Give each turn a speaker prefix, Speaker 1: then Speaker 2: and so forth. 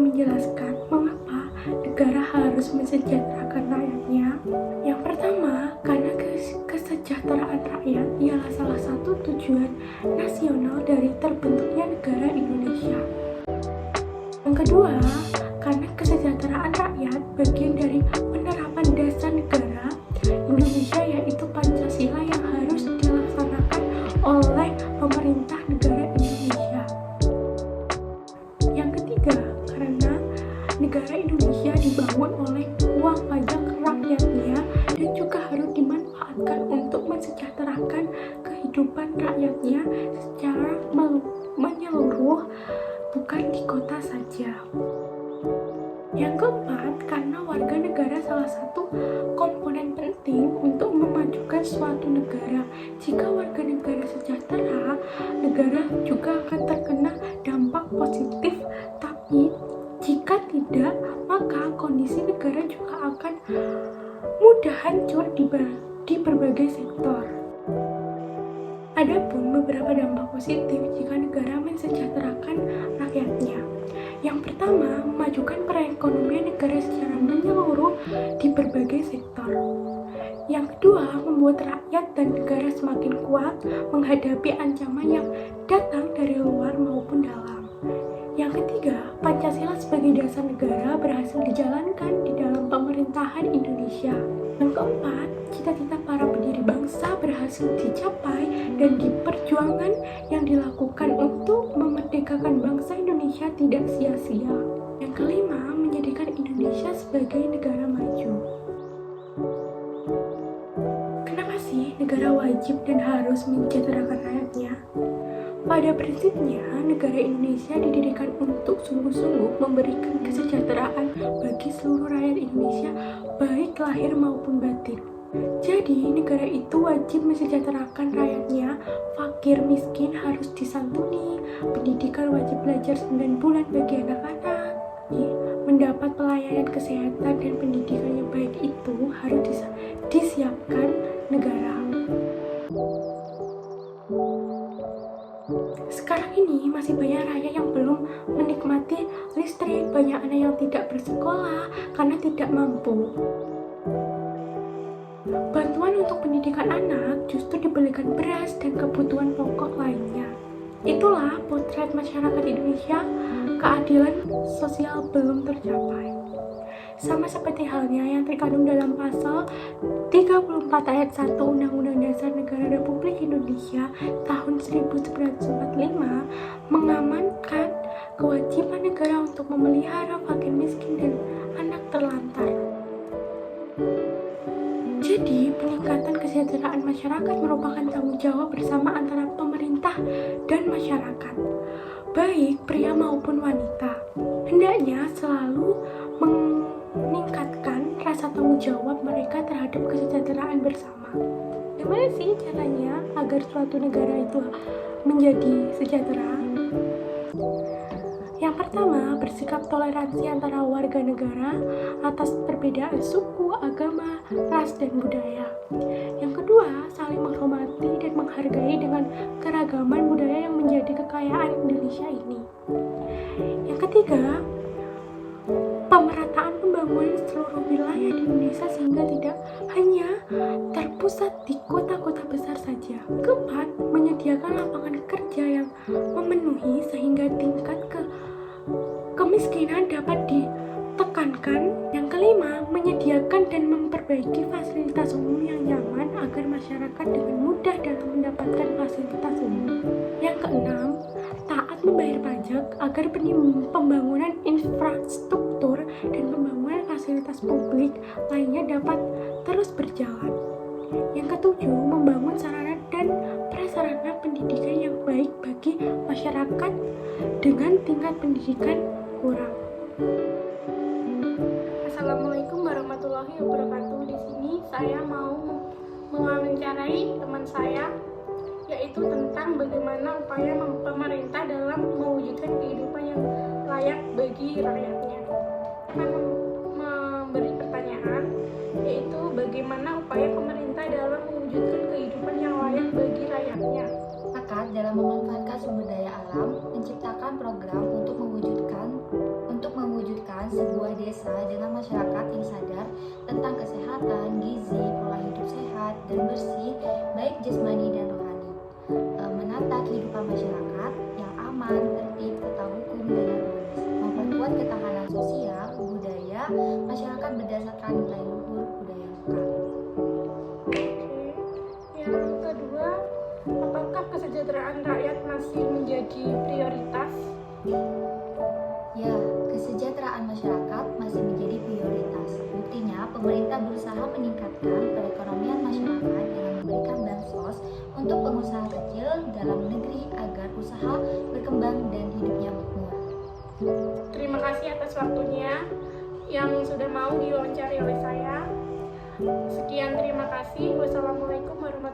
Speaker 1: menjelaskan mengapa negara harus mensejahterakan rakyatnya. Yang pertama, karena kesejahteraan rakyat ialah salah satu tujuan nasional dari terbentuknya negara Indonesia. Yang kedua, karena kesejahteraan rakyat bagian dari penerapan dasar negara Indonesia, yaitu Pancasila yang harus dilaksanakan oleh pemerintah negara Indonesia. Yang ketiga, karena negara Indonesia dibangun oleh uang pajak rakyatnya dan juga harus dimanfaatkan untuk mensejahterakan kehidupan rakyatnya secara menyeluruh, bukan di kota saja. Yang keempat, karena warga negara salah satu komponen penting untuk memajukan suatu negara. Jika warga negara sejahtera, negara juga akan terkena dampak positif, tapi jika tidak, maka kondisi negara juga akan mudah hancur di berbagai sektor. Adapun beberapa dampak positif jika negara mensejahterakan rakyatnya. Yang pertama, memajukan perekonomian negara secara menyeluruh di berbagai sektor. Yang kedua, membuat rakyat dan negara semakin kuat menghadapi ancaman yang datang dari luar maupun dalam. Yang ketiga, Pancasila sebagai dasar negara berhasil dijalankan di dalam pemerintahan Indonesia. Yang keempat, cita-cita para pendiri bangsa berhasil dicapai dan di perjuangan yang dilakukan untuk memerdekakan bangsa Indonesia tidak sia-sia. Yang kelima, menjadikan Indonesia sebagai negara maju. Kenapa sih negara wajib dan harus mensejahterakan rakyatnya? Pada prinsipnya, negara Indonesia didirikan untuk sungguh-sungguh memberikan kesejahteraan bagi seluruh rakyat Indonesia, baik lahir maupun batin. Jadi, negara itu wajib mensejahterakan rakyatnya. Fakir miskin harus disantuni, pendidikan wajib belajar 9 bulan bagi anak-anak, mendapat pelayanan kesehatan dan pendidikan yang baik itu harus disiapkan negara. Sekarang ini masih banyak rakyat yang belum menikmati listrik, banyak anak yang tidak bersekolah karena tidak mampu. Bantuan untuk pendidikan anak justru dibelikan beras dan kebutuhan pokok lainnya. Itulah potret masyarakat Indonesia, keadilan sosial belum tercapai. Sama seperti halnya yang terkandung dalam pasal 34 ayat 1 Undang-Undang Dasar Negara Republik Indonesia tahun 1945 mengamankan kewajiban negara untuk memelihara fakir miskin dan anak terlantar. Jadi, peningkatan kesejahteraan masyarakat merupakan tanggung jawab bersama antara pemerintah dan masyarakat, baik pria maupun wanita. Hendaknya selalu meningkatkan rasa tanggung jawab mereka terhadap kesejahteraan bersama. Gimana sih caranya agar suatu negara itu menjadi sejahtera? Yang pertama, bersikap toleransi antara warga negara atas perbedaan suku, agama, ras, dan budaya. Yang kedua, saling menghormati dan menghargai dengan keragaman budaya yang menjadi kekayaan Indonesia ini. Yang ketiga, pemerataan pembangunan seluruh wilayah di Indonesia sehingga tidak hanya terpusat di kota-kota besar saja. Keempat, menyediakan lapangan kerja yang memenuhi sehingga tingkat kemiskinan dapat ditekankan. Yang kelima, menyediakan dan memperbaiki fasilitas umum yang nyaman agar masyarakat dengan mudah dalam mendapatkan fasilitas umum. Yang keenam, taat membayar pajak agar pembangunan infrastruktur dan pembangunan fasilitas publik lainnya dapat terus berjalan. Yang ketujuh, membangun sarana dan prasarana pendidikan yang baik bagi masyarakat dengan tingkat pendidikan kurang. Assalamualaikum warahmatullahi wabarakatuh. Di sini saya mau mewawancarai teman saya, yaitu tentang bagaimana upaya pemerintah dalam mewujudkan kehidupan yang layak bagi rakyatnya. Akan memberi pertanyaan, yaitu bagaimana upaya pemerintah dalam mewujudkan kehidupan yang layak bagi rakyatnya.
Speaker 2: Maka dalam memanfaatkan sumber daya alam, menciptakan program untuk mewujudkan dan bersih, baik jasmani dan rohani. Menata kehidupan masyarakat yang aman, tertib, tetap hukum, dan harmonis. Memperkuat ketahanan sosial, budaya, masyarakat berdasarkan nilai luhur budaya lokal.
Speaker 1: Oke. Yang kedua, apakah kesejahteraan rakyat masih menjadi prioritas?
Speaker 2: Ya, kesejahteraan masyarakat masih menjadi prioritas. Buktinya, pemerintah berusaha meningkatkan perekonomian masyarakat dengan memberikan bansos untuk pengusaha kecil dalam negeri agar usaha berkembang dan hidupnya makmur.
Speaker 1: Terima kasih atas waktunya yang sudah mau diwawancara oleh saya. Sekian, terima kasih. Wassalamualaikum warahmatullahi wabarakatuh.